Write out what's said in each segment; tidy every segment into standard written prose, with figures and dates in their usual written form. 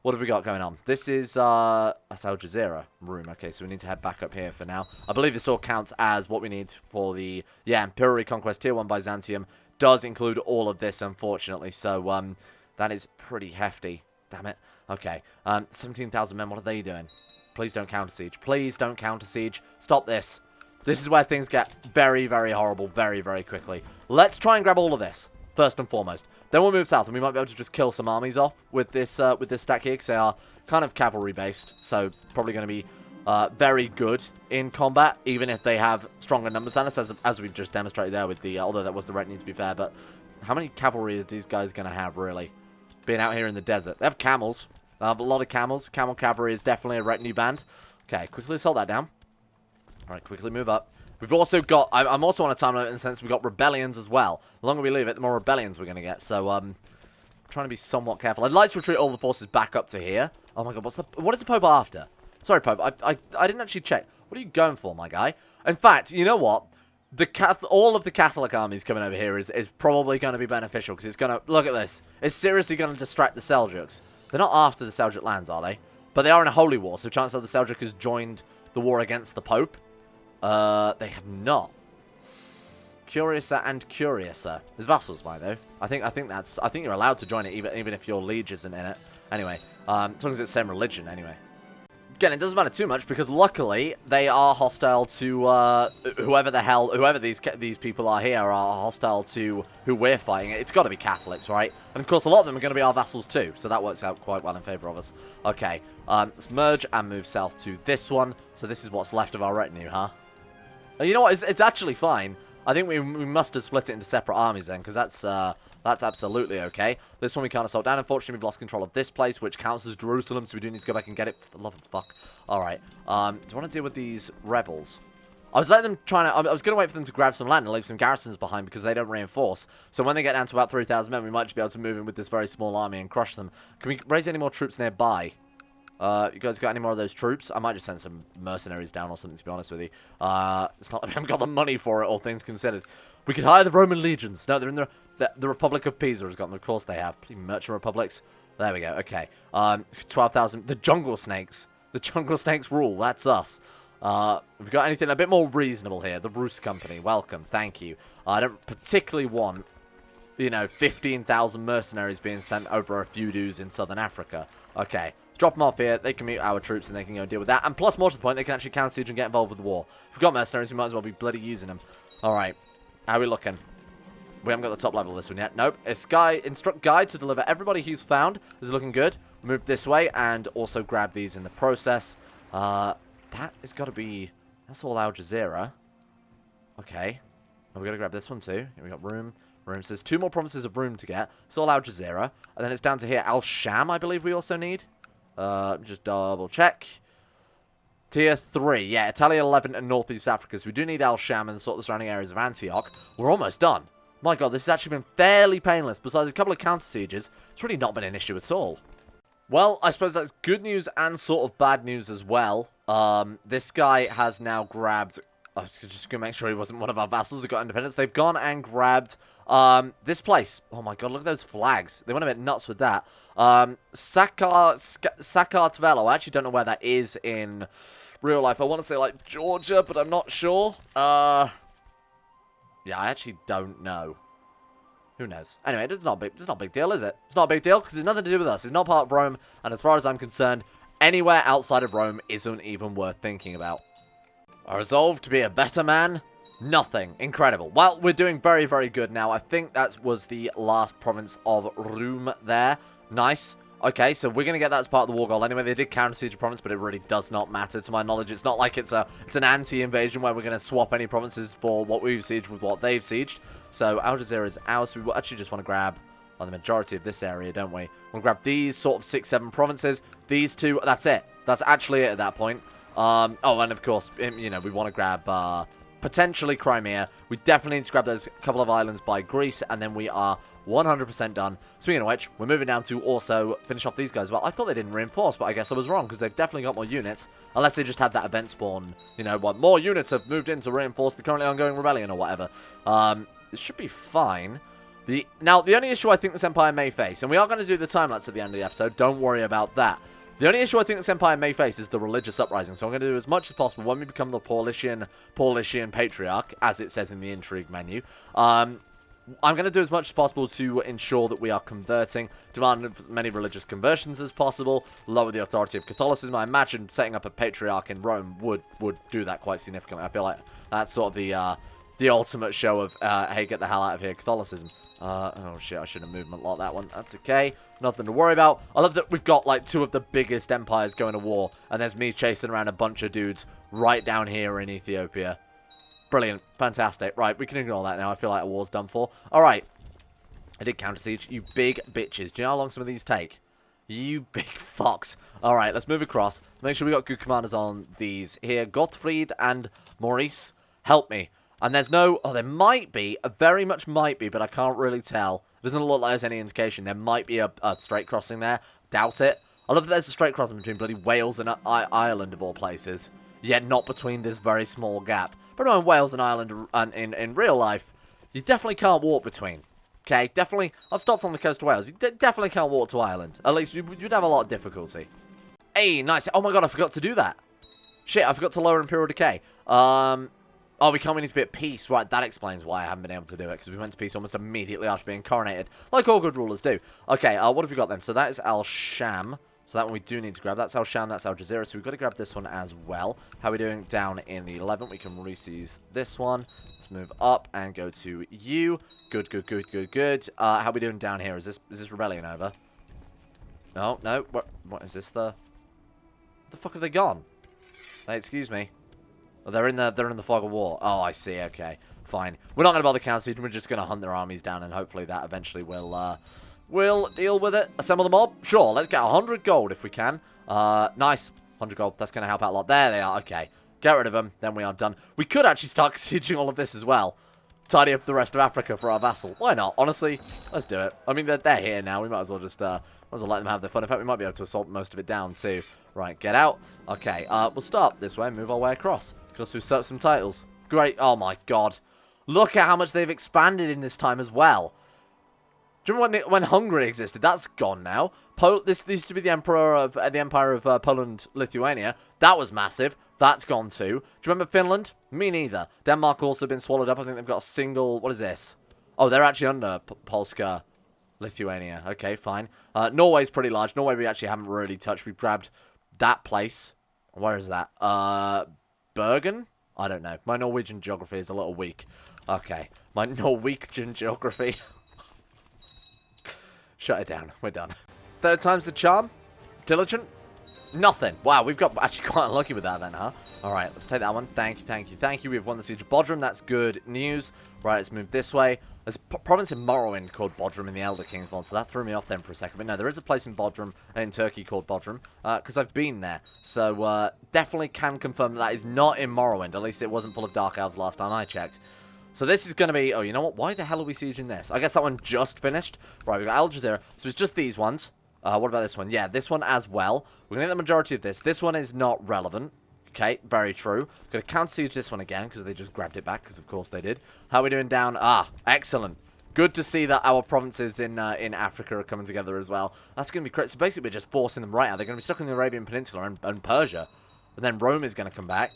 What have we got going on? This is, that's Al Jazeera room. Okay, so we need to head back up here for now. I believe this all counts as what we need for the, yeah, Imperial Reconquest Tier 1 Byzantium. Does include all of this, unfortunately. So, that is pretty hefty. Damn it. Okay, 17,000 men, what are they doing? Please don't counter siege. Please don't counter siege. Stop this. This is where things get very, very horrible very, very quickly. Let's try and grab all of this, first and foremost. Then we'll move south, and we might be able to just kill some armies off with this stack here, because they are kind of cavalry-based, so probably going to be very good in combat, even if they have stronger numbers than us, as we've just demonstrated there with the, although that was the retinue to be fair, but how many cavalry is these guys going to have, really, being out here in the desert? They have camels. They have a lot of camels. Camel cavalry is definitely a retinue band. Okay, quickly salt that down. All right, quickly move up. We've also got, I'm also on a time limit in the sense we've got rebellions as well. The longer we leave it, the more rebellions we're going to get. So, trying to be somewhat careful. I'd like to retreat all the forces back up to here. Oh my god, what is the Pope after? Sorry, Pope, I didn't actually check. What are you going for, my guy? In fact, you know what? All of the Catholic armies coming over here is probably going to be beneficial, because it's going to, look at this. It's seriously going to distract the Seljuks. They're not after the Seljuk lands, are they? But they are in a holy war, so chances are the Seljuk has joined the war against the Pope. They have not. Curiouser and Curiouser. There's vassals by though. I think you're allowed to join it even if your liege isn't in it. Anyway, as long as it's the same religion anyway. Again, it doesn't matter too much because luckily they are hostile to whoever these people are here are hostile to who we're fighting. It's got to be Catholics, right? And of course, a lot of them are going to be our vassals too, so that works out quite well in favour of us. Okay, let's merge and move south to this one. So this is what's left of our retinue, huh? You know what? It's actually fine. I think we must have split it into separate armies then, because that's absolutely okay. This one we can't assault down. Unfortunately, we've lost control of this place, which counts as Jerusalem, so we do need to go back and get it. For the love of fuck. All right. Do you want to deal with these rebels? I was letting them I was going to wait for them to grab some land and leave some garrisons behind because they don't reinforce. So when they get down to about 3,000 men, we might just be able to move in with this very small army and crush them. Can we raise any more troops nearby? You guys got any more of those troops? I might just send some mercenaries down or something, to be honest with you. It's not like we haven't got the money for it, all things considered. We could hire the Roman legions. No, they're in the Republic of Pisa has got them. Of course they have. Bloody merchant republics. There we go. Okay. 12,000. The jungle snakes. The jungle snakes rule. That's us. We've got anything a bit more reasonable here. The Roos Company. Welcome. Thank you. I don't particularly want, 15,000 mercenaries being sent over a few dudes in southern Africa. Okay. Drop them off here, they can meet our troops and they can go deal with that. And plus, more to the point, they can actually counter siege and get involved with the war. If we've got mercenaries, we might as well be bloody using them. Alright, how are we looking? We haven't got the top level of this one yet. Nope. It's instruct guide to deliver everybody he's found. This is looking good. Move this way and also grab these in the process. That has got to be, that's all Al Jazeera. Okay. Oh, we got to grab this one too. Here we got room. Room says 2 more provinces of room to get. It's all Al Jazeera. And then it's down to here. Al Sham, I believe we also need. Just double check. Tier 3. Yeah, Italia, Levant, and Northeast Africa. So we do need Al Sham and sort of the surrounding areas of Antioch. We're almost done. My god, this has actually been fairly painless. Besides a couple of counter sieges, it's really not been an issue at all. Well, I suppose that's good news and sort of bad news as well. This guy has now grabbed... I was just going to make sure he wasn't one of our vassals who got independence. They've gone and grabbed this place. Oh my god, look at those flags. They went a bit nuts with that. Sakartvelo. I actually don't know where that is in real life. I want to say like Georgia, but I'm not sure. Yeah, I actually don't know. Who knows? Anyway, it's not a big deal, is it? It's not a big deal because it's nothing to do with us. It's not part of Rome, and as far as I'm concerned, anywhere outside of Rome isn't even worth thinking about. I resolved to be a better man. Nothing. Incredible. Well, we're doing very, very good now. I think that was the last province of Roum there. Nice. Okay, so we're going to get that as part of the war goal anyway. They did counter siege a province, but it really does not matter to my knowledge. It's not like it's an anti-invasion where we're going to swap any provinces for what we've sieged with what they've sieged. So Al Jazeera is ours. So we actually just want to grab the majority of this area, don't we? We'll grab these sort of 6-7 provinces. These 2, that's it. That's actually it at that point. Oh, and of course, we want to grab potentially Crimea. We definitely need to grab those couple of islands by Greece, and then we are 100% done. Speaking of which, we're moving down to also finish off these guys. Well, I thought they didn't reinforce, but I guess I was wrong, because they've definitely got more units. Unless they just had that event spawn, what more units have moved in to reinforce the currently ongoing rebellion or whatever. It should be fine. Now, the only issue I think this Empire may face, and we are going to do the time-lapse at the end of the episode, don't worry about that. The only issue I think this Empire may face is the religious uprising, so I'm going to do as much as possible when we become the Paulician Patriarch, as it says in the intrigue menu. I'm going to do as much as possible to ensure that we are converting, demand as many religious conversions as possible, lower the authority of Catholicism. I imagine setting up a Patriarch in Rome would do that quite significantly. I feel like that's sort of the ultimate show of, hey, get the hell out of here, Catholicism. Oh shit, I should have moved a lot that one. That's okay. Nothing to worry about. I love that we've got, like, two of the biggest empires going to war, and there's me chasing around a bunch of dudes right down here in Ethiopia. Brilliant. Fantastic. Right, we can ignore that now. I feel like a war's done for. Alright. I did counter siege. You big bitches. Do you know how long some of these take? You big fucks. Alright, let's move across. Make sure we got good commanders on these here. Gottfried and Maurice, help me. And there's no... Oh, there might be. Very much might be, but I can't really tell. Doesn't look like there's any indication. There might be a straight crossing there. Doubt it. I love that there's a straight crossing between bloody Wales and Ireland, of all places. Yet not between this very small gap. But no, in Wales and Ireland, and in real life, you definitely can't walk between. Okay? Definitely... I've stopped on the coast of Wales. You definitely can't walk to Ireland. At least you'd have a lot of difficulty. Hey, nice. Oh my god, I forgot to do that. Shit, I forgot to lower Imperial Decay. Oh, we need to be at peace. Right, that explains why I haven't been able to do it, because we went to peace almost immediately after being coronated, like all good rulers do. Okay, what have we got then? So that is Al-Sham. So that one we do need to grab. That's Al-Sham, that's Al Jazeera, so we've got to grab this one as well. How are we doing down in the 11th? We can re-seize this one. Let's move up and go to you. Good, good, good, good, good. How are we doing down here? Is this rebellion over? No, no. What is this? The fuck have they gone? Hey, excuse me. Oh, they're in the fog of war. Oh, I see. Okay, fine. We're not going to bother counter siege. We're just going to hunt their armies down, and hopefully that eventually will deal with it. Assemble the mob. Sure, let's get 100 gold if we can. Nice. 100 gold. That's going to help out a lot. There they are. Okay, get rid of them. Then we are done. We could actually start sieging all of this as well. Tidy up the rest of Africa for our vassal. Why not? Honestly, let's do it. I mean, they're here now. We might as well just let them have their fun. In fact, we might be able to assault most of it down too. Right, get out. Okay, we'll start this way and move our way across. Just to usurp some titles. Great. Oh my god. Look at how much they've expanded in this time as well. Do you remember when Hungary existed? That's gone now. This used to be the Empire of Poland, Lithuania. That was massive. That's gone too. Do you remember Finland? Me neither. Denmark also been swallowed up. I think they've got a single... What is this? Oh, they're actually under Polska, Lithuania. Okay, fine. Norway's pretty large. Norway we actually haven't really touched. We've grabbed that place. Where is that? Bergen? I don't know. My Norwegian geography is a little weak. Okay. My Norwegian geography. Shut it down. We're done. Third time's the charm. Diligent. Nothing. Wow, we've got actually quite unlucky with that then, huh? Alright, let's take that one. Thank you, thank you, thank you. We've won the Siege of Bodrum. That's good news. Right, let's move this way. There's a province in Morrowind called Bodrum in the Elder Kings mod, so that threw me off then for a second. But no, there is a place in Bodrum, in Turkey called Bodrum, because I've been there. So, definitely can confirm that is not in Morrowind. At least it wasn't full of Dark Elves last time I checked. So this is going to be... Oh, you know what? Why the hell are we sieging this? I guess that one just finished. Right, we've got Al Jazeera. So it's just these ones. What about this one? Yeah, this one as well. We're going to get the majority of this. This one is not relevant. Okay, very true. Going to counter siege this one again, because they just grabbed it back, because of course they did. How are we doing down? Ah, excellent. Good to see that our provinces in Africa are coming together as well. That's going to be great. So basically, we're just forcing them right out. They're going to be stuck in the Arabian Peninsula and Persia. And then Rome is going to come back.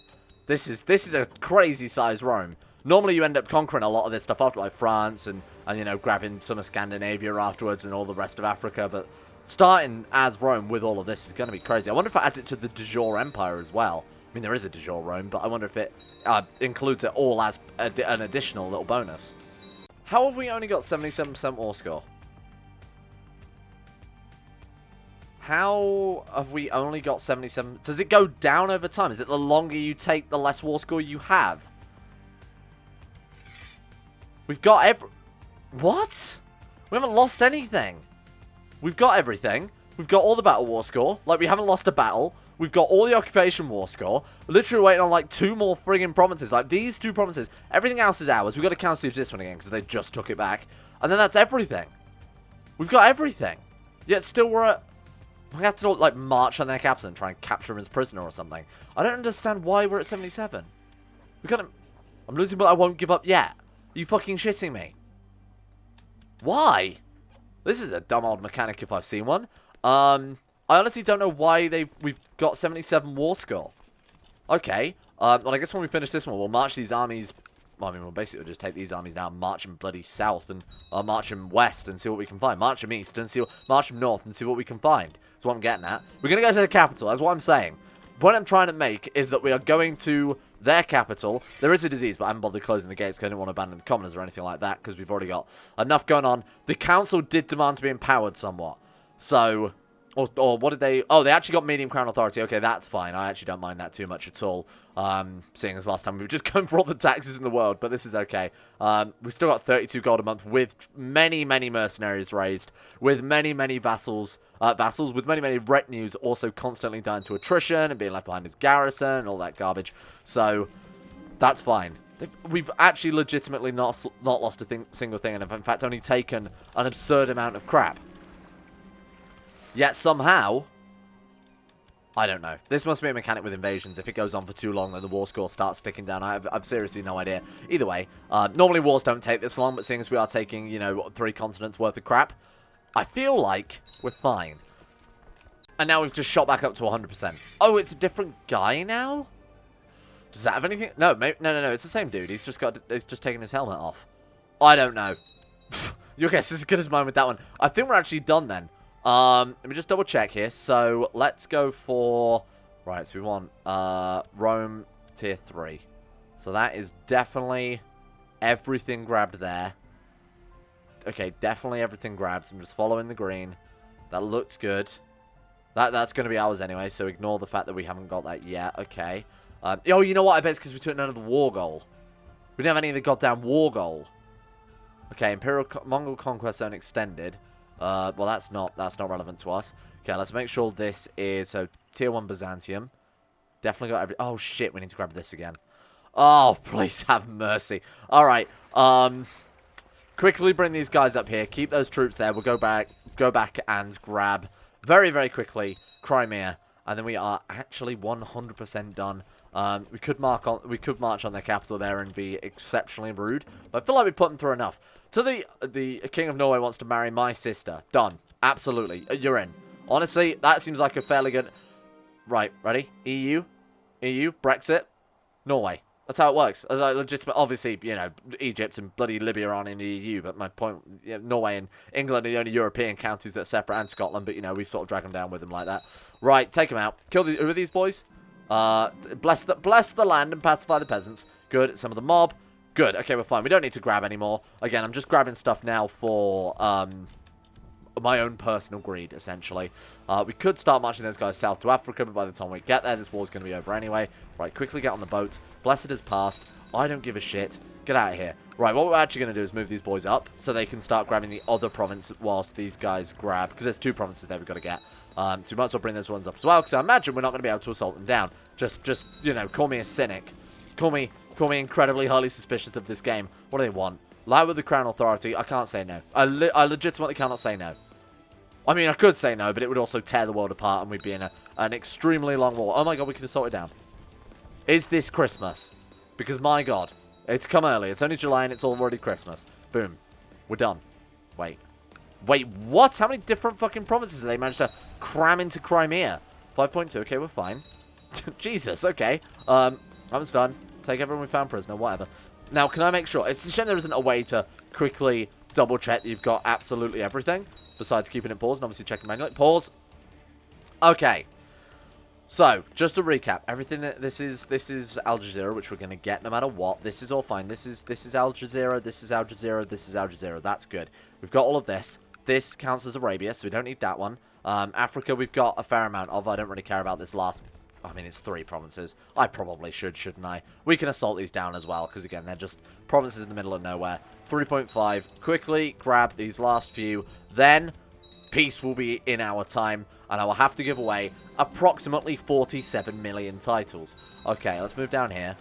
This is a crazy-sized Rome. Normally, you end up conquering a lot of this stuff after, like France and you know, grabbing some of Scandinavia afterwards and all the rest of Africa. But starting as Rome with all of this is going to be crazy. I wonder if it adds it to the de jure empire as well. I mean, there is a de jure Rome, but I wonder if it includes it all as an additional little bonus. How have we only got 77% war score? How have we only got 77? Does it go down over time? Is it the longer you take, the less war score you have? We've got What? We haven't lost anything. We've got everything. We've got all the battle war score. Like, we haven't lost a battle. We've got all the occupation war score. We're literally waiting on, like, 2 more friggin' provinces. Like, these 2 provinces. Everything else is ours. We've got to counter siege this one again, because they just took it back. And then that's everything. We've got everything. Yet still we're at... We have to, like, march on their capital and try and capture him as prisoner or something. I don't understand why we're at 77. We got him... I'm losing, but I won't give up yet. Are you fucking shitting me? Why? This is a dumb old mechanic if I've seen one. I honestly don't know why we've got 77 war score. Okay. Well, I guess when we finish this one, we'll march these armies. Well, I mean, we'll basically just take these armies now, march them bloody south, and march them west and see what we can find. March them east and march them north and see what we can find. That's what I'm getting at. We're going to go to the capital. That's what I'm saying. The point I'm trying to make is that we are going to their capital. There is a disease, but I haven't bothered closing the gates because I didn't want to abandon the commoners or anything like that because we've already got enough going on. The council did demand to be empowered somewhat. So, or what did they... Oh, they actually got medium crown authority. Okay, that's fine. I actually don't mind that too much at all. Seeing as last time we were just going for all the taxes in the world, but this is okay. We've still got 32 gold a month with many, many mercenaries raised, with many, many vassals, with many, many retinues also constantly dying to attrition and being left behind as garrison and all that garbage. So, that's fine. We've actually legitimately not lost a single thing and have in fact only taken an absurd amount of crap. Yet somehow... I don't know. This must be a mechanic with invasions. If it goes on for too long, then the war score starts ticking down. I've seriously no idea. Either way, normally wars don't take this long, but seeing as we are taking, you know, 3 continents worth of crap, I feel like we're fine. And now we've just shot back up to 100%. Oh, it's a different guy now? Does that have anything? No, no. It's the same dude. He's just taking his helmet off. I don't know. Your guess is as good as mine with that one. I think we're actually done then. Let me just double check here. So, let's go for... Right, so we want, Rome tier 3. So that is definitely everything grabbed there. Okay, definitely everything grabbed. I'm just following the green. That looks good. That's going to be ours anyway, so ignore the fact that we haven't got that yet. Okay. Oh, you know what? I bet it's because we took none of the war goal. We didn't have any of the goddamn war goal. Okay, Mongol Conquest Zone extended. Well, that's not relevant to us. Okay, let's make sure this is... So, tier 1 Byzantium. Definitely got every... Oh, shit, we need to grab this again. Oh, please have mercy. Alright, quickly bring these guys up here. Keep those troops there. We'll go back and grab, very, very quickly, Crimea. And then we are actually 100% done. We could march on their capital there and be exceptionally rude. But I feel like we put them through enough. To the King of Norway wants to marry my sister. Done. Absolutely. You're in. Honestly, that seems like a fairly good... Right, ready? EU, Brexit, Norway. That's how it works. As a legitimate, obviously, you know, Egypt and bloody Libya aren't in the EU, but my point, you know, Norway and England are the only European counties that are separate, and Scotland, but, you know, we sort of drag them down with them like that. Right, take them out. Kill the... Who are these boys? Bless the land and pacify the peasants. Good. Some of the mob. Good. Okay, we're fine. We don't need to grab anymore. Again, I'm just grabbing stuff now for my own personal greed, essentially. We could start marching those guys south to Africa, but by the time we get there, this war's going to be over anyway. Right, quickly get on the boat. Blessed has passed. I don't give a shit. Get out of here. Right, what we're actually going to do is move these boys up so they can start grabbing the other province whilst these guys grab, because there's 2 provinces there we've got to get. So we might as well bring those ones up as well, because I imagine we're not going to be able to assault them down. Just you know, call me a cynic. Call me incredibly highly suspicious of this game. What do they want? Lie with the Crown Authority. I can't say no. I legitimately cannot say no. I mean, I could say no, but it would also tear the world apart, and we'd be in an extremely long war. Oh my god, we could assault it down. Is this Christmas? Because my god, it's come early. It's only July, and it's already Christmas. Boom. We're done. Wait, what? How many different fucking provinces have they managed to cram into Crimea? 5.2. Okay, we're fine. Jesus, okay. Haven't done. Take everyone we found prisoner, whatever. Now, can I make sure? It's a shame there isn't a way to quickly double-check that you've got absolutely everything, besides keeping it paused and obviously checking manually. Pause. Okay. So, just to recap, everything that this is Al Jazeera, which we're going to get no matter what. This is all fine. This is Al Jazeera, this is Al Jazeera, this is Al Jazeera. That's good. We've got all of this. This counts as Arabia, so we don't need that one. Africa, we've got a fair amount of. I don't really care about this last... I mean, it's 3 provinces. I probably shouldn't I? We can assault these down as well, because again, they're just provinces in the middle of nowhere. 3.5. Quickly grab these last few. Then, peace will be in our time, and I will have to give away approximately 47 million titles. Okay, let's move down here.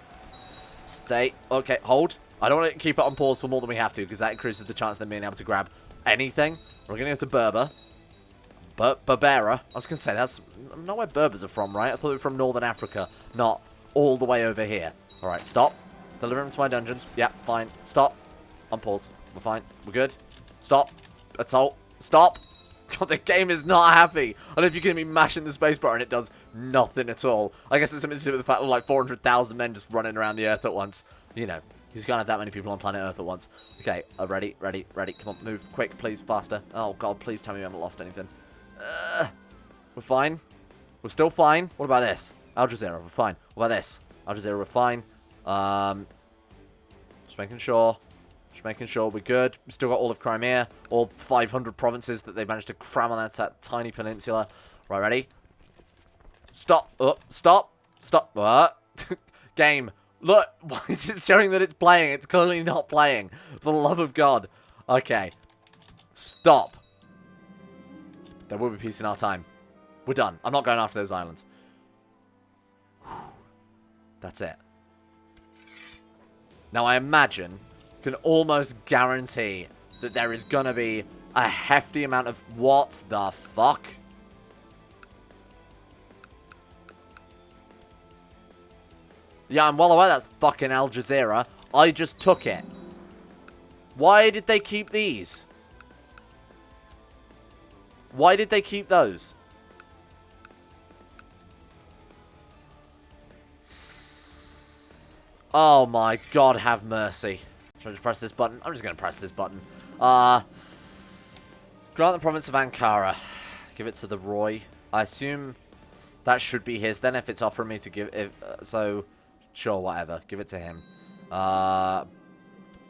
Stay. Okay, hold. I don't want to keep it on pause for more than we have to, because that increases the chance of them being able to grab anything. We're going to go to Berber. Berbera. I was going to say, that's not where Berbers are from, right? I thought they were from Northern Africa, not all the way over here. Alright, stop. Deliver them to my dungeons. Yeah, fine. Stop. On pause. We're fine. We're good. Stop. Assault. Stop. God, the game is not happy. I don't know if you can be mashing the spacebar and it does nothing at all. I guess it's something to do with the fact that like 400,000 men just running around the Earth at once. You know, he's gonna have that many people on planet Earth at once. Okay, ready. Come on, move quick, please, faster. Oh God, please tell me we haven't lost anything. We're fine. We're still fine. What about this? Al Jazeera, we're fine. What about this? Al Jazeera, we're fine. Just making sure. Just making sure we're good. We've still got all of Crimea. All 500 provinces that they managed to cram on that tiny peninsula. Right, ready? Stop. Stop. Stop. Game. Look. Why is it showing that it's playing? It's clearly not playing. For the love of God. Okay. Stop. There will be peace in our time. We're done. I'm not going after those islands. That's it. Now, I imagine, can almost guarantee that there is going to be a hefty amount of... What the fuck? Yeah, I'm well aware that's fucking Al Jazeera. I just took it. Why did they keep these? Why did they keep those? Oh my God, have mercy. Should I just press this button? I'm just going to press this button. Grant the province of Ankara. Give it to the Roy. I assume that should be his. Then if it's offering me to give it... so, sure, whatever. Give it to him. Oh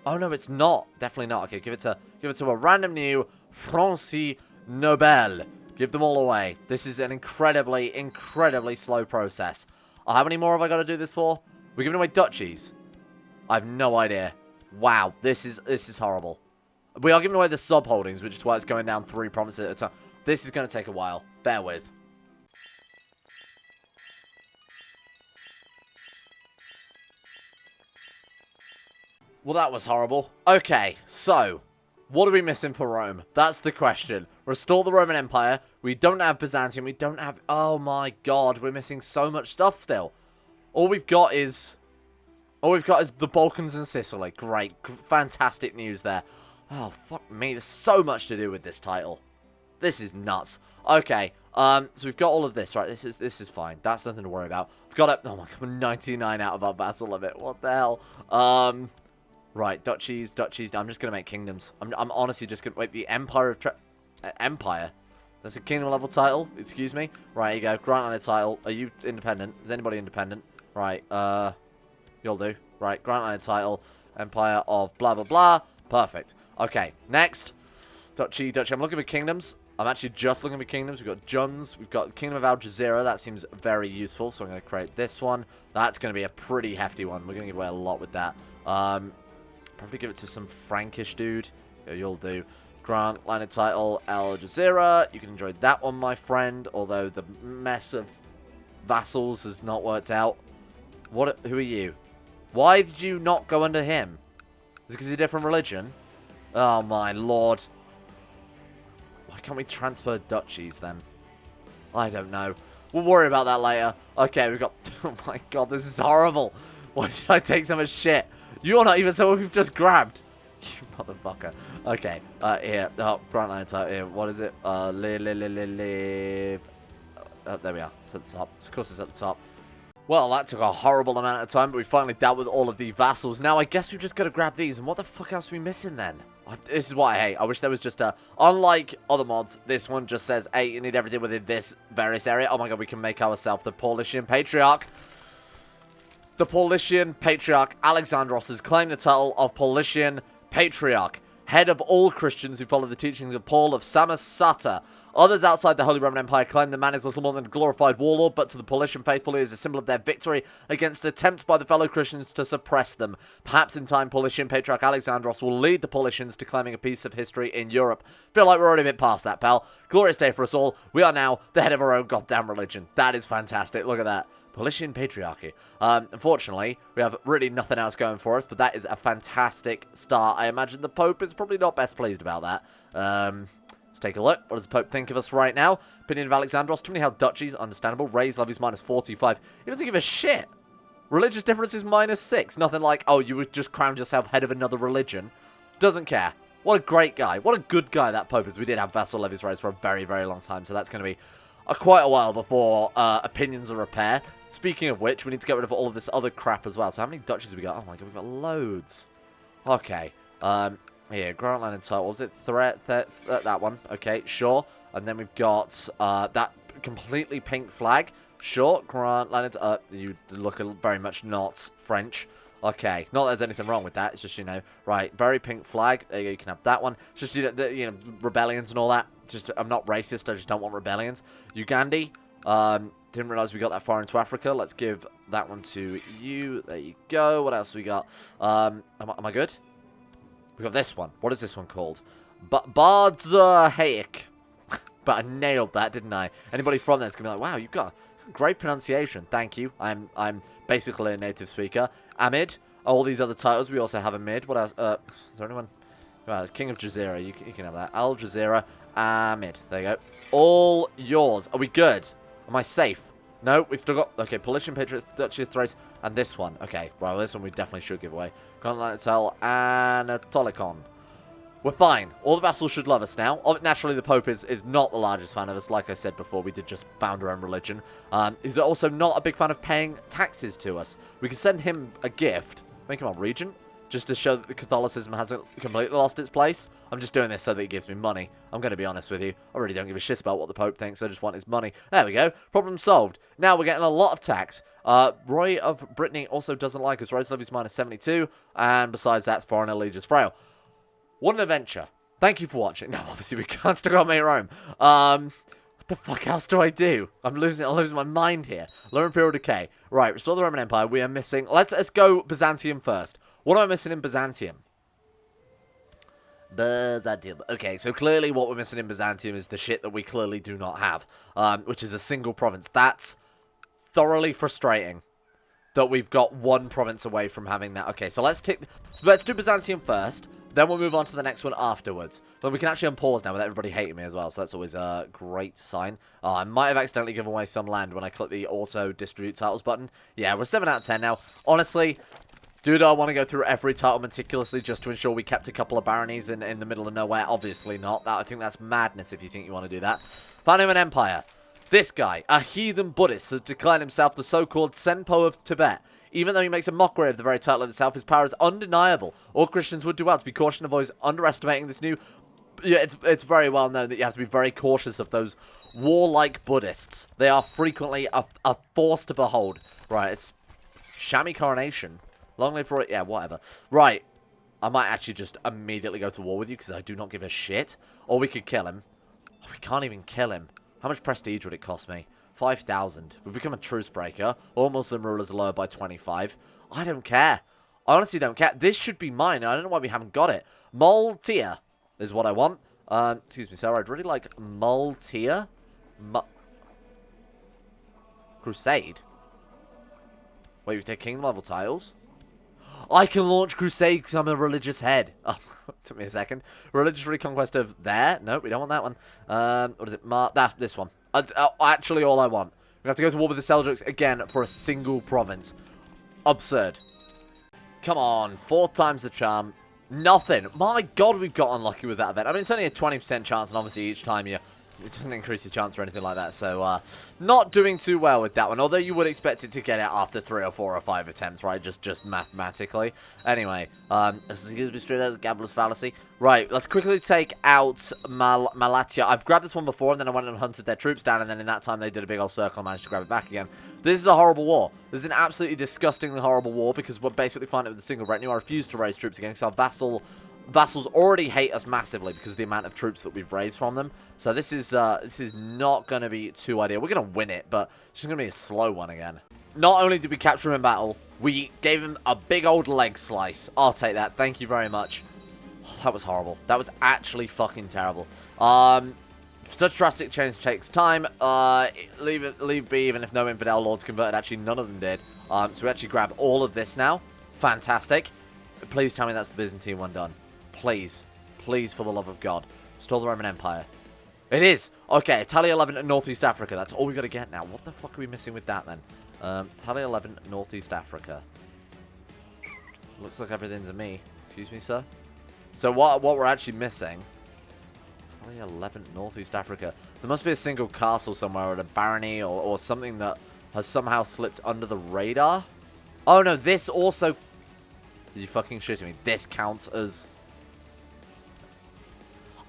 no, it's not. Definitely not. Okay, give it to a random new Francis Nobel. Give them all away. This is an incredibly, incredibly slow process. How many more have I got to do this for? We're giving away duchies. I have no idea. Wow, this is horrible. We are giving away the subholdings, which is why it's going down 3 provinces at a time. This is going to take a while. Bear with. Well, that was horrible. Okay, so, what are we missing for Rome? That's the question. Restore the Roman Empire. We don't have Byzantium. We don't have... Oh my God, we're missing so much stuff still. All we've got is the Balkans and Sicily. Great. Fantastic news there. Oh, fuck me. There's so much to do with this title. This is nuts. Okay. So we've got all of this, right? This is fine. That's nothing to worry about. We've got oh my God, 99 out of our vassal limit. What the hell? Right. Duchies. I'm just going to make kingdoms. I'm honestly just going to... Wait, the Empire of... Empire? That's a kingdom level title. Excuse me. Right, here you go. Grant on a title. Are you independent? Is anybody independent? Right, you'll do. Right, grant line title, Empire of blah, blah, blah. Perfect. Okay, next. Duchy. I'm looking for kingdoms. I'm actually just looking for kingdoms. We've got Juns. We've got Kingdom of Al Jazeera. That seems very useful, so I'm going to create this one. That's going to be a pretty hefty one. We're going to give away a lot with that. Probably give it to some Frankish dude. Yeah, you'll do. Grant line of title, Al Jazeera. You can enjoy that one, my friend, although the mess of vassals has not worked out. What? Who are you? Why did you not go under him? Is it because he's a different religion? Oh my lord. Why can't we transfer duchies then? I don't know. We'll worry about that later. Okay, we've got... Oh my God, this is horrible. Why did I take so much shit? You're not even someone we've just grabbed. You motherfucker. Okay, here. Oh, front line type here. What is it? Live. Oh, there we are. It's at the top. Of course it's at the top. Well, that took a horrible amount of time, but we finally dealt with all of the vassals. Now, I guess we've just got to grab these. And what the fuck else are we missing then? This is what I hate. I wish there was just a... Unlike other mods, this one just says, hey, you need everything within this various area. Oh my God, we can make ourselves the Paulician Patriarch. The Paulician Patriarch Alexandros has claimed the title of Paulician Patriarch, head of all Christians who follow the teachings of Paul of Samosata. Others outside the Holy Roman Empire claim the man is little more than a glorified warlord, but to the Paulician faithful he is a symbol of their victory against attempts by the fellow Christians to suppress them. Perhaps in time, Paulician Patriarch Alexandros will lead the Paulicians to claiming a piece of history in Europe. Feel like we're already a bit past that, pal. Glorious day for us all. We are now the head of our own goddamn religion. That is fantastic. Look at that. Paulician Patriarchy. Unfortunately, we have really nothing else going for us, but that is a fantastic start. I imagine the Pope is probably not best pleased about that. Let's take a look. What does the Pope think of us right now? Opinion of Alexandros. Too many held duchies. Understandable. Raise levies minus 45. He doesn't give a shit. Religious differences minus 6. Nothing like, oh, you would just crown yourself head of another religion. Doesn't care. What a great guy. What a good guy that Pope is. We did have vassal levies raised for a very, very long time, so that's going to be quite a while before opinions of repair. Speaking of which, we need to get rid of all of this other crap as well. So how many duchies have we got? Oh my god, we've got loads. Okay. Here, grant land and title. What was it? That one. Okay, sure. And then we've got that completely pink flag. Sure, grant land and you look very much not French. Okay, not that there's anything wrong with that. It's just, you know, right, very pink flag. There you go, you can have that one. It's just, you know, rebellions and all that. Just, I'm not racist, I just don't want rebellions. Ugandi, didn't realize we got that far into Africa. Let's give that one to you. There you go. What else we got? Am I good? We got this one. What is this one called? Bardzahaik. But I nailed that, didn't I? Anybody from there's gonna be like, wow, you've got great pronunciation. Thank you. I'm basically a native speaker. Amid. All these other titles, we also have a mid. What else? Is there anyone? Well, King of Jazeera. You can have that. Al Jazeera. Amid. There you go. All yours. Are we good? Am I safe? No, we've still got... Okay, Paulician, Patriot, Duchy of Thrace, and this one. Okay, well, this one we definitely should give away. Consolidating and Anatolikon. We're fine. All the vassals should love us now. Naturally, the Pope is not the largest fan of us. Like I said before, we did just found our own religion. He's also not a big fan of paying taxes to us. We can send him a gift. Make him our regent, just to show that the Catholicism hasn't completely lost its place. I'm just doing this so that he gives me money. I'm going to be honest with you. I really don't give a shit about what the Pope thinks. I just want his money. There we go. Problem solved. Now we're getting a lot of tax. Roy of Brittany also doesn't like us. Roy's levy's minus 72. And besides that, foreign allegiance frail. What an adventure. Thank you for watching. No, obviously we can't still got me at Rome. What the fuck else do I do? I'm losing my mind here. Lower Imperial Decay. Right, restore the Roman Empire. We are missing... Let's go Byzantium first. What am I missing in Byzantium? Byzantium. Okay, so clearly what we're missing in Byzantium is the shit that we clearly do not have. Which is a single province. That's thoroughly frustrating that we've got one province away from having that. Okay, so let's do Byzantium first. Then we'll move on to the next one afterwards. But we can actually unpause now with everybody hating me as well, so that's always a great sign. I might have accidentally given away some land when I clicked the auto distribute titles button. Yeah, we're 7 out of 10 now. Honestly, do I want to go through every title meticulously just to ensure we kept a couple of baronies in the middle of nowhere? Obviously not. I think that's madness if you think you want to do that. Founding an empire. This guy, a heathen Buddhist, has declared himself the so-called Senpo of Tibet. Even though he makes a mockery of the very title of itself, his power is undeniable. All Christians would do well to be cautious of always underestimating this new... Yeah, it's very well known that you have to be very cautious of those warlike Buddhists. They are frequently a force to behold. Right, it's... Shami coronation. Long live for it. Yeah, whatever. Right. I might actually just immediately go to war with you because I do not give a shit. Or we could kill him. Oh, we can't even kill him. How much prestige would it cost me? 5,000. We've become a truce breaker. All Muslim rulers are lower by 25. I don't care. I honestly don't care. This should be mine. I don't know why we haven't got it. Maltia is what I want. Excuse me, sir. I'd really like Maltia. Crusade. Wait, we take kingdom level tiles? I can launch Crusade because I'm a religious head. Oh, took me a second. Religious reconquest of there. No, we don't want that one. What is it? This one. Actually, all I want. We have to go to war with the Seljuks again for a single province. Absurd. Come on. 4th time's the charm. Nothing. My god, we've got unlucky with that event. I mean, it's only a 20% chance, and obviously each time it doesn't increase your chance or anything like that. So, not doing too well with that one. Although you would expect it to get it after 3 or 4 or 5 attempts, right? Just mathematically. Anyway, excuse me, straight as a gambler's fallacy. Right, let's quickly take out Malatia. I've grabbed this one before, and then I went and hunted their troops down, and then in that time they did a big old circle and managed to grab it back again. This is a horrible war. This is an absolutely disgustingly horrible war, because we're basically fighting it with a single retinue. I refuse to raise troops again, because our vassals already hate us massively because of the amount of troops that we've raised from them. So this is not going to be too ideal. We're going to win it, but it's just going to be a slow one again. Not only did we capture him in battle, we gave him a big old leg slice. I'll take that. Thank you very much. Oh, that was horrible. That was actually fucking terrible. Such drastic change takes time. Leave be even if no infidel lords converted. Actually, none of them did. So we actually grab all of this now. Fantastic. Please tell me that's the Byzantine one done. Please. Please, for the love of God. Restore the Roman Empire. It is! Okay, Tally 11 in Northeast Africa. That's all we got to get now. What the fuck are we missing with that, then? Tally 11 Northeast Africa. Looks like everything's a me. Excuse me, sir? So what we're actually missing... It's only 11th Northeast Africa. There must be a single castle somewhere at a barony or something that has somehow slipped under the radar. Oh no, this also... Are you fucking shitting me? This counts as...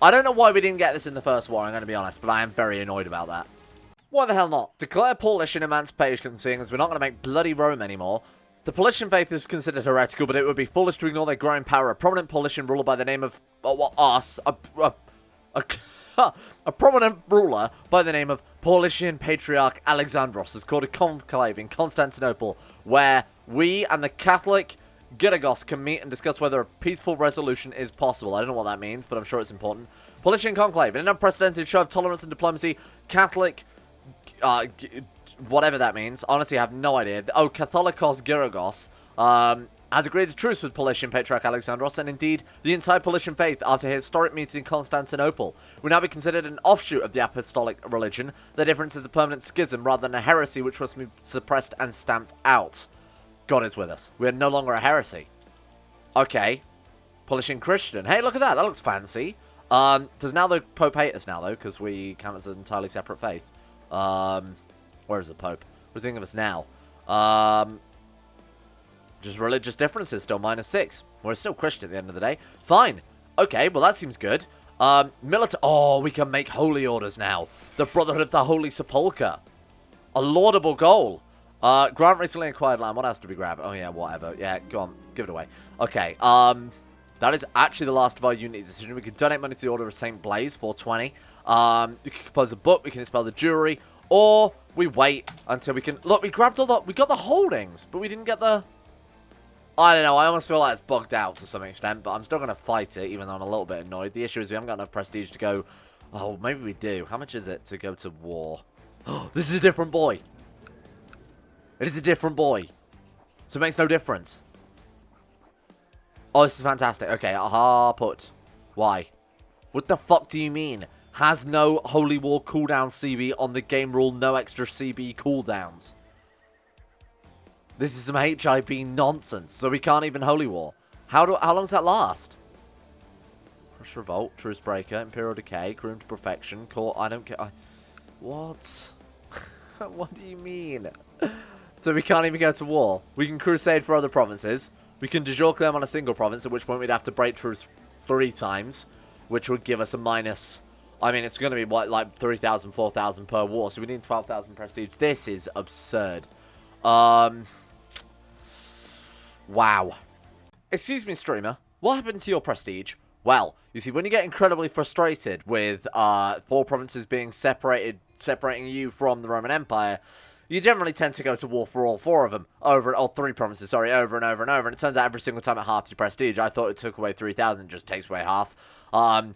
I don't know why we didn't get this in the first war, I'm going to be honest, but I am very annoyed about that. Why the hell not? Declare Paulician emancipation, seeing as we're not going to make bloody Rome anymore. The Paulician faith is considered heretical, but it would be foolish to ignore their growing power. A prominent Paulician ruler by the name of... a prominent ruler by the name of Paulician Patriarch Alexandros has called a conclave in Constantinople, where we and the Catholic Girgos can meet and discuss whether a peaceful resolution is possible. I don't know what that means, but I'm sure it's important. Paulician conclave, in an unprecedented show of tolerance and diplomacy, Catholic... whatever that means. Honestly, I have no idea. Oh, Catholicos Girgos has agreed to truce with Paulician Patriarch Alexandros, and indeed the entire Paulician faith after his historic meeting in Constantinople will now be considered an offshoot of the apostolic religion. The difference is a permanent schism rather than a heresy which must be suppressed and stamped out. God is with us. We are no longer a heresy. Okay. Paulician Christian. Hey, look at that. That looks fancy. Does now the Pope hate us now, though, because we count as an entirely separate faith? Where is the Pope? What do you think of us now? Just religious differences, still -6. We're still Christian at the end of the day. Fine. Okay, well that seems good. Oh, we can make holy orders now. The Brotherhood of the Holy Sepulchre. A laudable goal. Grant recently acquired land. What else did we grab? Oh yeah, whatever. Yeah, go on. Give it away. Okay, that is actually the last of our unity decision. We can donate money to the Order of St. Blaise, 420. We can compose a book. We can expel the jury. Or we wait until we can... Look, we grabbed all the... We got the holdings, but we didn't get the... I don't know. I almost feel like it's bugged out to some extent, but I'm still going to fight it, even though I'm a little bit annoyed. The issue is we haven't got enough prestige to go... Oh, maybe we do. How much is it to go to war? Oh, this is a different boy. It is a different boy. So it makes no difference. Oh, this is fantastic. Okay, aha, put. Why? What the fuck do you mean? Has no Holy War cooldown CB on the game rule, no extra CB cooldowns. This is some HIB nonsense. So we can't even Holy War. How long does that last? Crush Revolt, Truce Breaker, Imperial Decay, Groom to Perfection, Court. I don't get. What? What do you mean? So we can't even go to war. We can crusade for other provinces. We can de jure claim on a single province, at which point we'd have to break truce 3 times, which would give us a minus. I mean, it's going to be what, like 3,000, 4,000 per war, so we need 12,000 prestige. This is absurd. Wow. Excuse me, streamer. What happened to your prestige? Well, you see, when you get incredibly frustrated with 4 provinces being separating you from the Roman Empire, you generally tend to go to war for all 4 of them. All 3 provinces, sorry, over and over and over. And it turns out every single time it halves your prestige. I thought it took away 3,000, it just takes away half. Can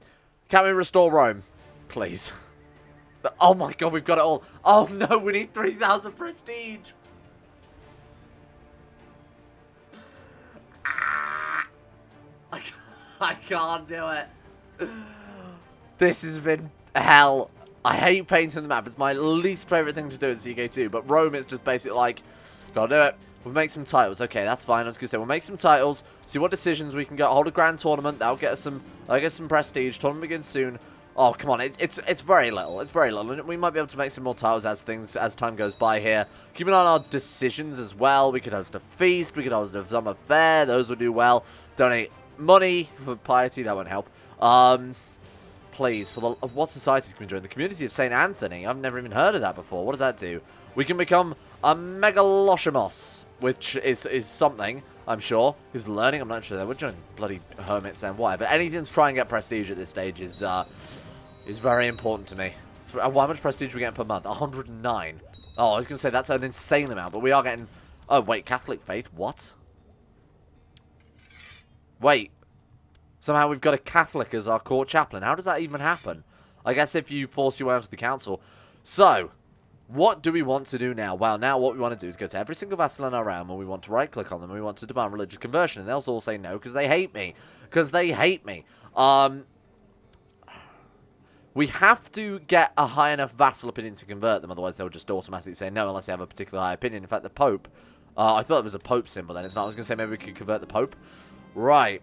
we restore Rome? Please. Oh my god, we've got it all. Oh no, we need 3,000 prestige. I can't do it. This has been hell. I hate painting the map. It's my least favourite thing to do at CK2. But Rome, it's just basically like, gotta do it. We'll make some titles. Okay, that's fine. I was going to say, we'll make some titles. See what decisions we can get. Hold a grand tournament. That'll get us some prestige. Tournament begins soon. Oh, come on. It's very little. It's very little. We might be able to make some more titles as time goes by here. Keep an eye on our decisions as well. We could host a feast. We could host a summer fair. Those will do well. Donate money for piety. That won't help. Please, for what societies can we join? The community of St. Anthony. I've never even heard of that before. What does that do? We can become a megaloshimos, which is something, I'm sure. Who's learning? I'm not sure. We're joining bloody hermits and whatever. Anything to try and get prestige at this stage is very important to me. How much prestige are we getting per month? 109. Oh, I was going to say that's an insane amount, but we are getting... Oh, wait, Catholic faith? What? Wait. Somehow we've got a Catholic as our court chaplain. How does that even happen? I guess if you force your way onto the council. So, what do we want to do now? Well, now what we want to do is go to every single vassal in our realm and we want to right-click on them and we want to demand religious conversion. And they'll all say no because they hate me. Because they hate me. We have to get a high enough vassal opinion to convert them. Otherwise, they'll just automatically say no unless they have a particularly high opinion. In fact, the Pope... I thought it was a Pope symbol then. It's not. I was going to say maybe we could convert the Pope. Right.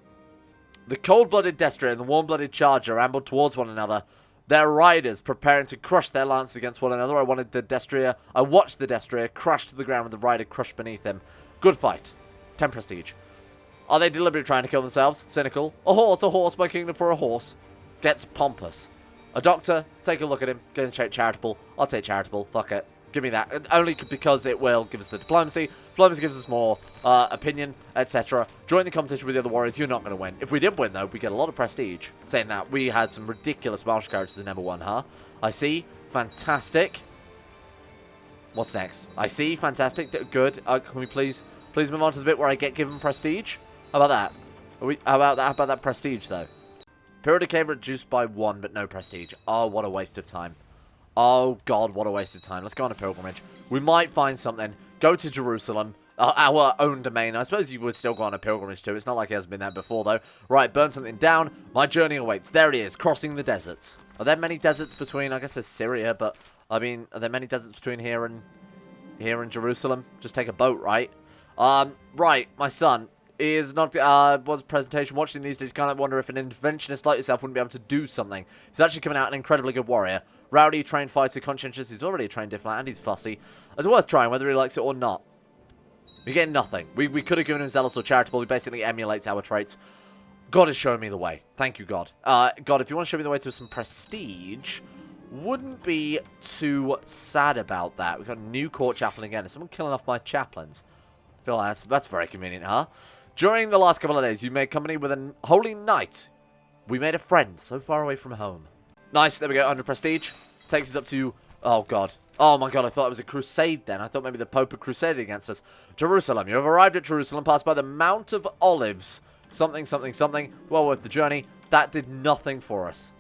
The cold-blooded Destrier and the warm-blooded Charger ambled towards one another, their riders preparing to crush their lances against one another. I watched the Destrier crash to the ground with the rider crushed beneath him. Good fight. 10 prestige. Are they deliberately trying to kill themselves? Cynical. A horse, my kingdom for a horse. Gets pompous. A doctor, take a look at him. Going to take charitable. I'll take charitable. Fuck it. Give me that. Only because it will give us the diplomacy. Diplomacy gives us more opinion, etc. Join the competition with the other warriors. You're not going to win. If we did win, though, we get a lot of prestige. Saying that, we had some ridiculous martial characters that never won, huh? I see. Fantastic. What's next? I see. Fantastic. Good. Can we please move on to the bit where I get given prestige? How about that? How about that prestige, though? Period decay reduced by 1, but no prestige. Oh, what a waste of time. Oh, God, what a waste of time. Let's go on a pilgrimage. We might find something. Go to Jerusalem. Our own domain. I suppose you would still go on a pilgrimage too. It's not like he hasn't been there before, though. Right, burn something down. My journey awaits. There he is, crossing the deserts. Are there many deserts between, I guess there's Syria, but, I mean, are there many deserts between here and Jerusalem? Just take a boat, right? Right, my son is not, was a presentation watching these days. You kind of wonder if an interventionist like yourself wouldn't be able to do something. He's actually coming out an incredibly good warrior. Rowdy, trained fighter, conscientious. He's already a trained diplomat, and he's fussy. It's worth trying, whether he likes it or not. We get nothing. We could have given him zealous or charitable. He basically emulates our traits. God is showing me the way. Thank you, God. God, if you want to show me the way to some prestige, wouldn't be too sad about that. We've got a new court chaplain again. Is someone killing off my chaplains? I feel like that's very convenient, huh? During the last couple of days, you made company with a holy knight. We made a friend so far away from home. Nice, there we go, 100 prestige. Takes us up to, oh god. Oh my god, I thought it was a crusade then. I thought maybe the Pope had crusaded against us. Jerusalem, you have arrived at Jerusalem, passed by the Mount of Olives. Something, something, something. Well worth the journey. That did nothing for us.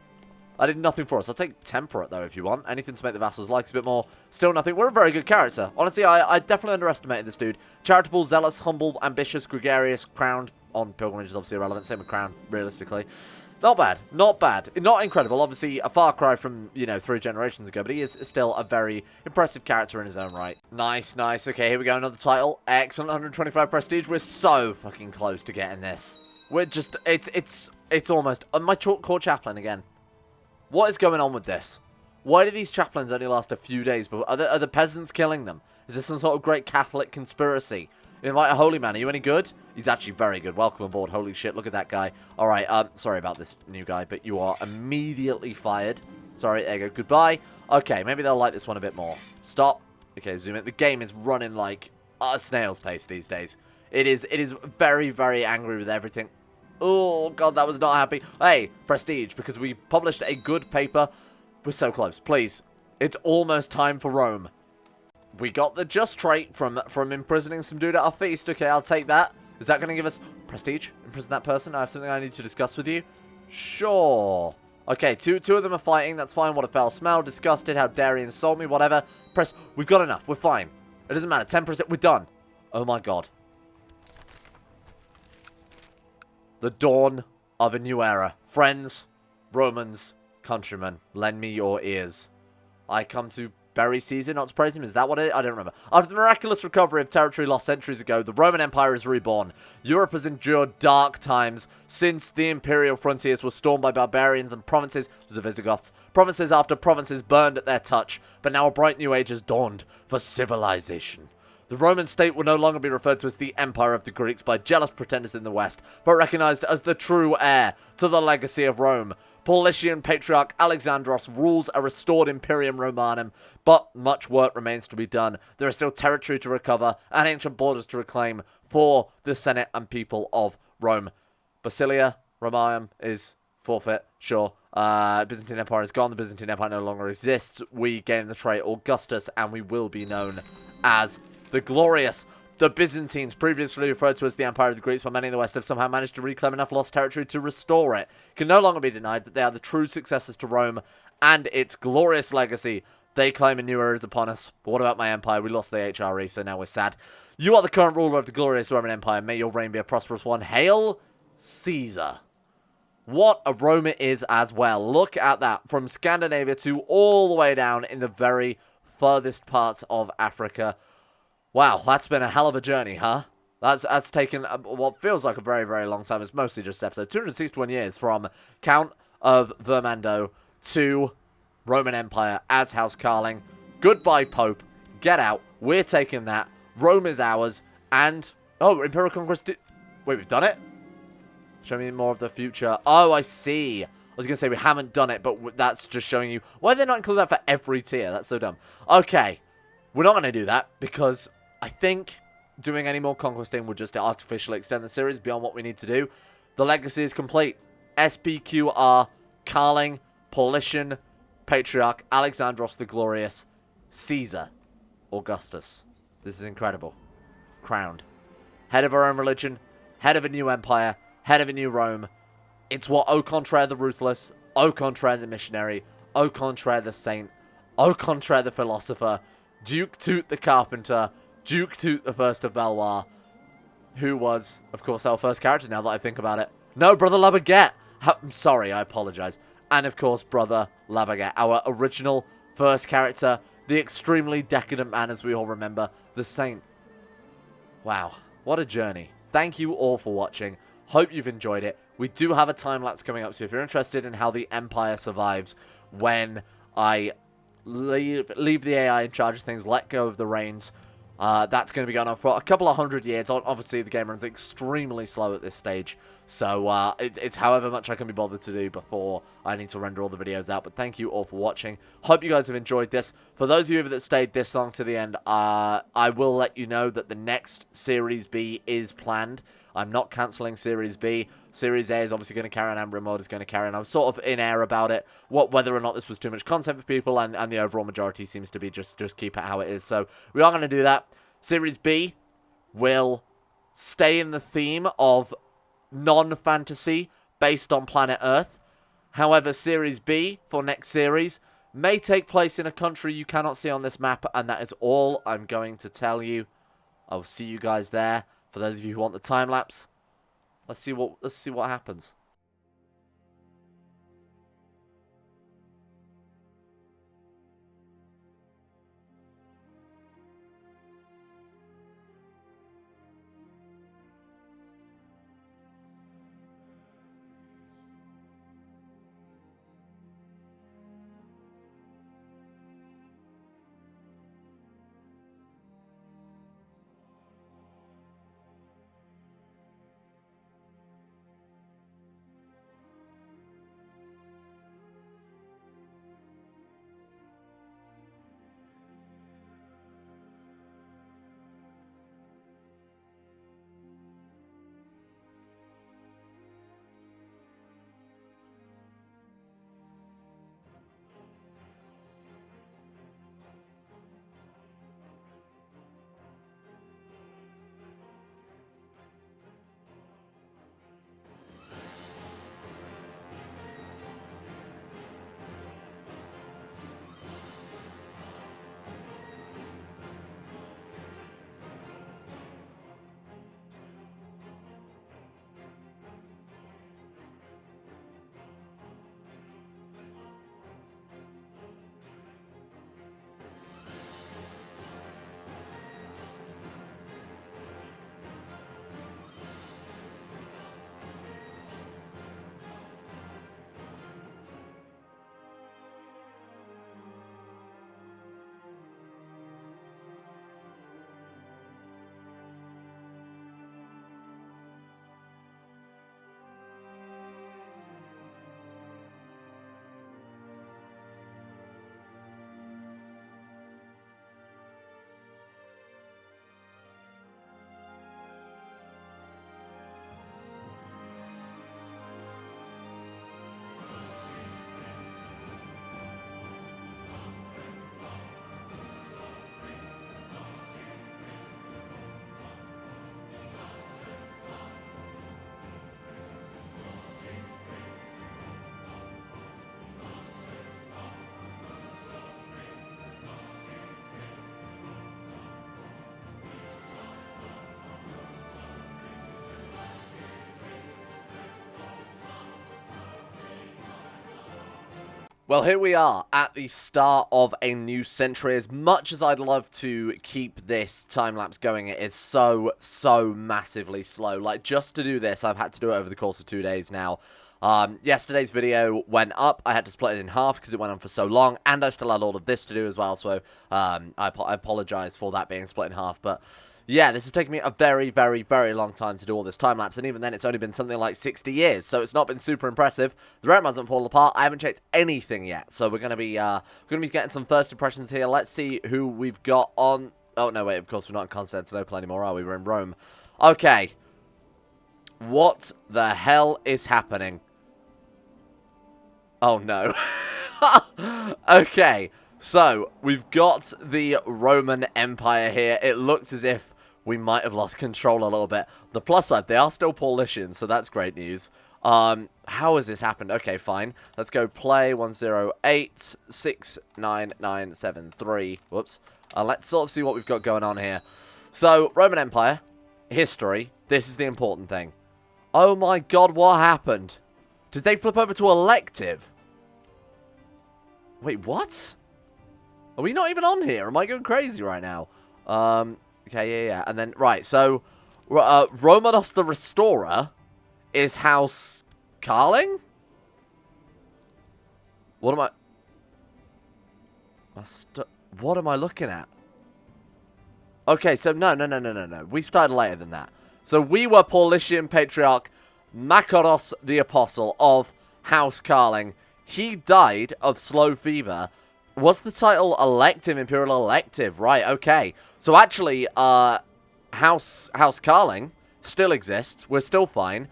That did nothing for us. I'll take Temperate, though, if you want. Anything to make the vassals like us a bit more. Still nothing. We're a very good character. Honestly, I definitely underestimated this dude. Charitable, zealous, humble, ambitious, gregarious, crowned. On pilgrimage is obviously irrelevant. Same with crown, realistically. Not bad. Not bad. Not incredible. Obviously, a far cry from, 3 generations ago. But he is still a very impressive character in his own right. Nice, nice. Okay, here we go. Another title. Excellent. 125 prestige. We're so fucking close to getting this. We're just... It's almost... my court chaplain again. What is going on with this? Why do these chaplains only last a few days? But are the peasants killing them? Is this some sort of great Catholic conspiracy? Invite a holy man. Are you any good? He's actually very good. Welcome aboard. Holy shit, look at that guy. Alright, sorry about this new guy, but you are immediately fired. Sorry, there you go. Goodbye. Okay, maybe they'll like this one a bit more. Stop. Okay, zoom in. The game is running like a snail's pace these days. It is very, very angry with everything. Oh, God, that was not happy. Hey, prestige, because we published a good paper. We're so close. Please. It's almost time for Rome. We got the just trait from imprisoning some dude at our feast. Okay, I'll take that. Is that going to give us prestige? Imprison that person? I have something I need to discuss with you. Sure. Okay, two of them are fighting. That's fine. What a foul smell. Disgusted. How dare he insult me? Whatever. We've got enough. We're fine. It doesn't matter. 10%. We're done. Oh, my God. The dawn of a new era. Friends, Romans, countrymen, lend me your ears. I come to bury Caesar, not to praise him. Is that what it is? I don't remember. After the miraculous recovery of territory lost centuries ago, the Roman Empire is reborn. Europe has endured dark times since the imperial frontiers were stormed by barbarians and provinces, the Visigoths, provinces after provinces burned at their touch. But now a bright new age has dawned for civilization. The Roman state will no longer be referred to as the Empire of the Greeks by jealous pretenders in the West, but recognized as the true heir to the legacy of Rome. Paulician Patriarch Alexandros rules a restored Imperium Romanum, but much work remains to be done. There is still territory to recover and ancient borders to reclaim for the Senate and people of Rome. Basilia Romanum is forfeit, sure. Byzantine Empire is gone. The Byzantine Empire no longer exists. We gain the trait Augustus, and we will be known as the Glorious. The Byzantines, previously referred to as the Empire of the Greeks by many in the West, have somehow managed to reclaim enough lost territory to restore it. It can no longer be denied that they are the true successors to Rome and its glorious legacy. They claim a new era is upon us. But what about my empire? We lost the HRE, so now we're sad. You are the current ruler of the glorious Roman Empire. May your reign be a prosperous one. Hail Caesar. What a Rome it is as well. Look at that. From Scandinavia to all the way down in the very furthest parts of Africa. Wow, that's been a hell of a journey, huh? That's taken what feels like a very, very long time. It's mostly just episode. 261 years from Count of Vermando to Roman Empire as House Karling. Goodbye, Pope. Get out. We're taking that. Rome is ours. And, oh, Imperial Conquest. Wait, we've done it? Show me more of the future. Oh, I see. I was going to say we haven't done it, but that's just showing you. Why did they not include that for every tier? That's so dumb. Okay. We're not going to do that because I think doing any more conquesting would just artificially extend the series beyond what we need to do. The legacy is complete. SPQR, Karling, Paulician, Patriarch, Alexandros the Glorious, Caesar, Augustus. This is incredible. Crowned. Head of our own religion, head of a new empire, head of a new Rome. It's what au contraire the ruthless, au contraire the missionary, au contraire the saint, au contraire the philosopher, Duke Toot the carpenter, Duke Toot the first of Valois, who was, of course, our first character now that I think about it. No, Brother La Baguette. I'm sorry, I apologize. And, of course, Brother La Baguette, our original first character, the extremely decadent man, as we all remember, the Saint. Wow, what a journey. Thank you all for watching. Hope you've enjoyed it. We do have a time-lapse coming up, so if you're interested in how the Empire survives when I leave the AI in charge of things, let go of the reins, that's going to be going on for a couple of 100 years. Obviously, the game runs extremely slow at this stage, so it's however much I can be bothered to do before I need to render all the videos out. But thank you all for watching. Hope you guys have enjoyed this. For those of you that stayed this long to the end, I will let you know that the next Series B is planned. I'm not cancelling Series B. Series A is obviously going to carry on, Amber Mode is going to carry on. I was sort of in air about it, whether or not this was too much content for people, and the overall majority seems to be just keep it how it is. So we are going to do that. Series B will stay in the theme of non-fantasy based on planet Earth. However, Series B for next series may take place in a country you cannot see on this map, and that is all I'm going to tell you. I'll see you guys there. For those of you who want the time lapse, let's see what happens. Well, here we are at the start of a new century. As much as I'd love to keep this time-lapse going, it is so massively slow. Like, just to do this, I've had to do it over the course of 2 days now. Yesterday's video went up. I had to split it in half because it went on for so long, and I still had all of this to do as well, so I apologize for that being split in half, but yeah, this has taken me a very long time to do all this time-lapse, and even then it's only been something like 60 years, so it's not been super impressive. The realm hasn't fallen apart. I haven't checked anything yet, so we're going to be getting some first impressions here. Let's see who we've got on... Oh, no, wait, of course we're not in Constantinople anymore, are we? We're in Rome. Okay. What the hell is happening? Oh, no. Okay, so we've got the Roman Empire here. It looks as if we might have lost control a little bit. The plus side, they are still Paulician, so that's great news. How has this happened? Okay, fine. Let's go play 108-69973. Whoops. Let's sort of see what we've got going on here. So, Roman Empire, history. This is the important thing. Oh my god, what happened? Did they flip over to elective? Wait, what? Are we not even on here? Am I going crazy right now? Okay, yeah. And then, right, so, Romanos the Restorer is House Karling? What am what am I looking at? Okay, so, no. We started later than that. So, we were Paulician Patriarch Makaros the Apostle of House Karling. He died of slow fever. Was the title elective, Imperial elective? Right, okay. So actually, House Karling still exists. We're still fine.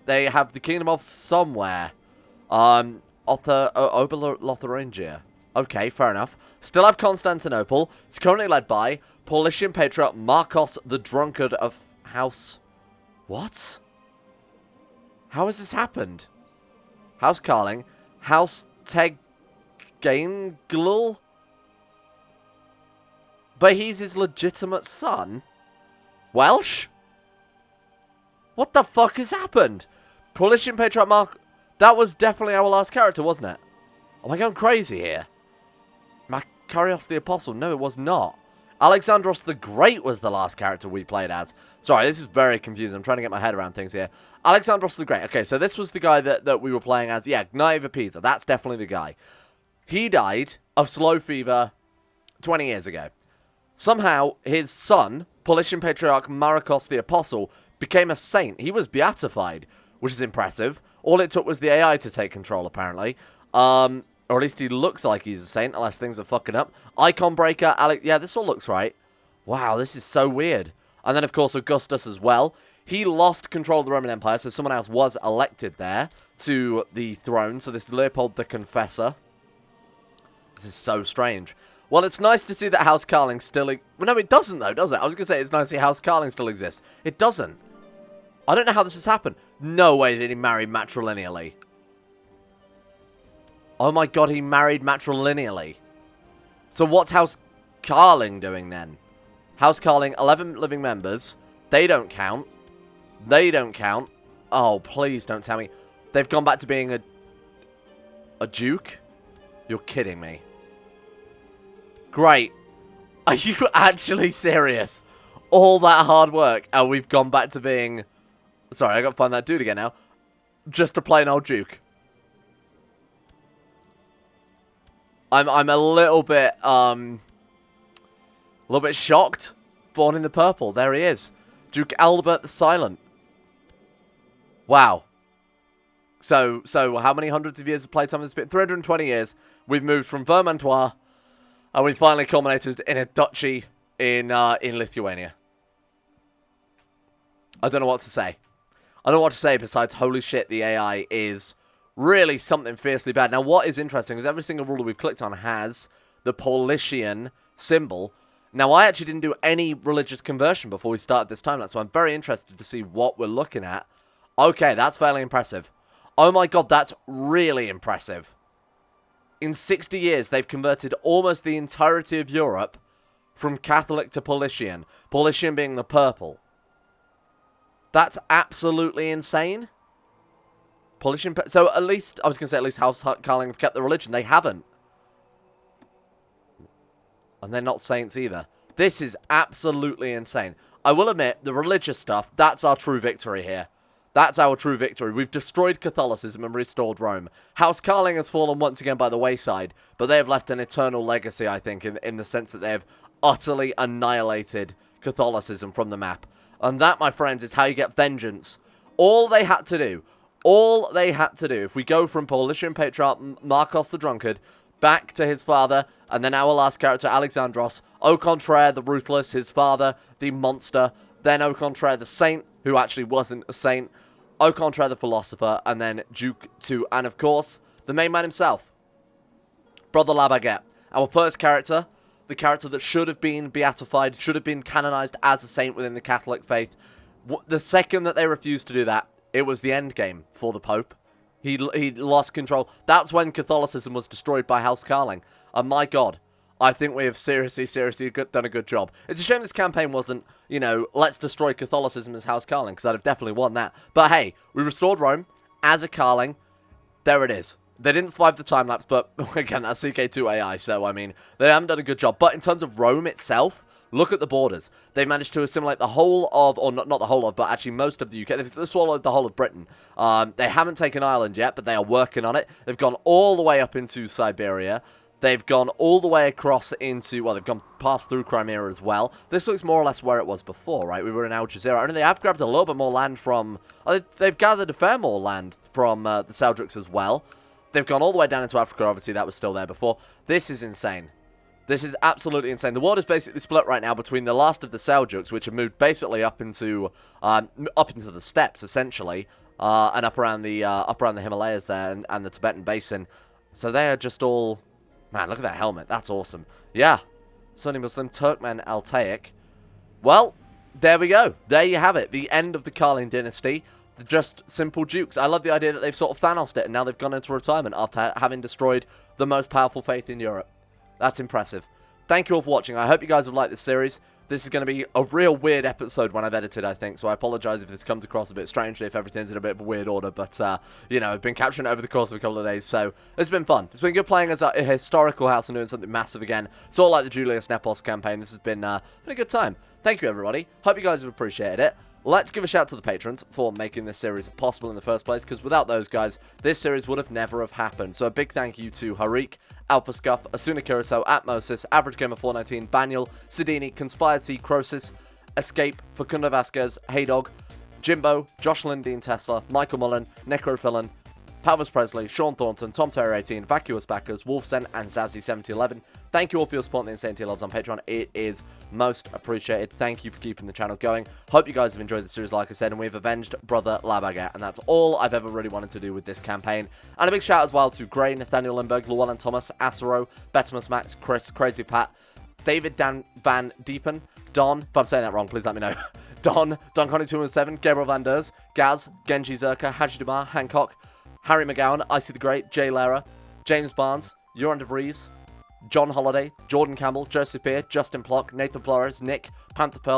They have the Kingdom of somewhere. Oberlotharingia. Okay, fair enough. Still have Constantinople. It's currently led by Paulician Patriarch Marcos the Drunkard of House... What? How has this happened? House Karling. House Tegainglul? But he's his legitimate son? Welsh? What the fuck has happened? Paulician Patriarch Mark... That was definitely our last character, wasn't it? Am I going crazy here? Macarios the Apostle? No, it was not. Alexandros the Great was the last character we played as. Sorry, this is very confusing. I'm trying to get my head around things here. Alexandros the Great. Okay, so this was the guy that we were playing as. Yeah, Knight of Pisa. That's definitely the guy. He died of slow fever 20 years ago. Somehow, his son, Paulician Patriarch Marcos the Apostle, became a saint. He was beatified, which is impressive. All it took was the AI to take control, apparently. Or at least he looks like he's a saint, unless things are fucking up. Icon Breaker, yeah, this all looks right. Wow, this is so weird. And then, of course, Augustus as well. He lost control of the Roman Empire, so someone else was elected there to the throne. So this is Leopold the Confessor. This is so strange. Well, it's nice to see that House Karling still... Well, no, it doesn't, though, does it? I was going to say it's nice to see House Karling still exists. It doesn't. I don't know how this has happened. No way did he marry matrilineally. Oh my god, he married matrilineally. So what's House Karling doing then? House Karling, 11 living members. They don't count. They don't count. Oh, please don't tell me. They've gone back to being a duke? You're kidding me. Great. Are you actually serious? All that hard work and we've gone back to being... Sorry, I got to find that dude again now. Just a plain old duke. I'm a little bit shocked. Born in the purple. There he is. Duke Albert the Silent. Wow. So how many hundreds of years of playtime has it been? 320 years. We've moved from Vermandois, and we finally culminated in a duchy in Lithuania. I don't know what to say. I don't know what to say besides, holy shit, the AI is really something fiercely bad. Now, what is interesting is every single ruler we've clicked on has the Paulician symbol. Now, I actually didn't do any religious conversion before we started this timeline, so I'm very interested to see what we're looking at. Okay, that's fairly impressive. Oh my god, that's really impressive. In 60 years, they've converted almost the entirety of Europe from Catholic to Paulician. Paulician being the purple. That's absolutely insane. Paulician. So at least, I was going to say at least House Karling have kept the religion. They haven't. And they're not saints either. This is absolutely insane. I will admit, the religious stuff, that's our true victory here. That's our true victory. We've destroyed Catholicism and restored Rome. House Karling has fallen once again by the wayside, but they have left an eternal legacy, I think, in the sense that they have utterly annihilated Catholicism from the map. And that, my friends, is how you get vengeance. All they had to do, if we go from Paulician Patriarch Marcos the Drunkard back to his father, and then our last character, Alexandros, Au Contraire the Ruthless, his father, the monster, then Au Contraire the Saint, who actually wasn't a saint, Au Contraire the Philosopher, and then Duke 2, and of course, the main man himself, Brother La Baguette. Our first character, the character that should have been beatified, should have been canonized as a saint within the Catholic faith. The second that they refused to do that, it was the end game for the Pope. He lost control. That's when Catholicism was destroyed by House Karling. And my God, I think we have seriously done a good job. It's a shame this campaign wasn't, you know, let's destroy Catholicism as House Karling, because I'd have definitely won that. But hey, we restored Rome as a Karling. There it is. They didn't survive the time-lapse, but again, that's CK2 AI, so I mean, they haven't done a good job. But in terms of Rome itself, look at the borders. They managed to assimilate the whole of, or not the whole of, but actually most of the UK. They've swallowed the whole of Britain. They haven't taken Ireland yet, but they are working on it. They've gone all the way up into Siberia. They've gone all the way across into, well, they've gone past through Crimea as well. This looks more or less where it was before, right? We were in Al Jazeera. And they have grabbed a little bit more land from, they've gathered a fair more land from the Seljuks as well. They've gone all the way down into Africa, obviously, that was still there before. This is insane. This is absolutely insane. The world is basically split right now between the last of the Seljuks, which have moved basically up into the steppes, essentially, and up around the Himalayas there and the Tibetan Basin. So they are just all... Man, look at that helmet. That's awesome. Yeah. Sunni Muslim, Turkmen, Altaic. Well, there we go. There you have it. The end of the Karling dynasty. They're just simple dukes. I love the idea that they've sort of Thanos'd it, and now they've gone into retirement after having destroyed the most powerful faith in Europe. That's impressive. Thank you all for watching. I hope you guys have liked this series. This is going to be a real weird episode when I've edited, I think, so I apologise if this comes across a bit strangely, if everything's in a bit of a weird order, but, you know, I've been capturing it over the course of a couple of days, so it's been fun. It's been good playing as a historical house and doing something massive again, sort of like the Julius Nepos campaign. This has been a good time. Thank you, everybody. Hope you guys have appreciated it. Let's give a shout to the patrons for making this series possible in the first place, because without those guys, this series would have never have happened. So a big thank you to Harik, Alpha Scuff, Asuna Kuroso, Atmosis, Average Gamer 419, Baniel, Sidini, Conspired C, Crosis, Escape, Facundo Vasquez, Heydog, Jimbo, Josh Lindeen Tesla, Michael Mullen, Necrophilin, Palvis Presley, Sean Thornton, Tom Terry 18, Vacuous Backers, Wolfsen, and Zazzy 7011. Thank you all for your support and the Insanity Loves on Patreon. It is most appreciated. Thank you for keeping the channel going. Hope you guys have enjoyed the series, like I said, and we've avenged Brother La Baguette, and that's all I've ever really wanted to do with this campaign. And a big shout as well to Gray, Nathaniel Lindbergh, Llewellyn Thomas, Acero, Betimus Max, Chris, Crazy Pat, David Van Diepen, Don, if I'm saying that wrong, please let me know. Don Connie 217, Gabriel Van Ders, Gaz, Genji Zerka, Haji Dumar, Hancock, Harry McGowan, Icy the Great, Jay Lara, James Barnes, Joran de Vries, John Holiday, Jordan Campbell, Joseph Peer, Justin Plock, Nathan Flores, Nick, Panther Pearl,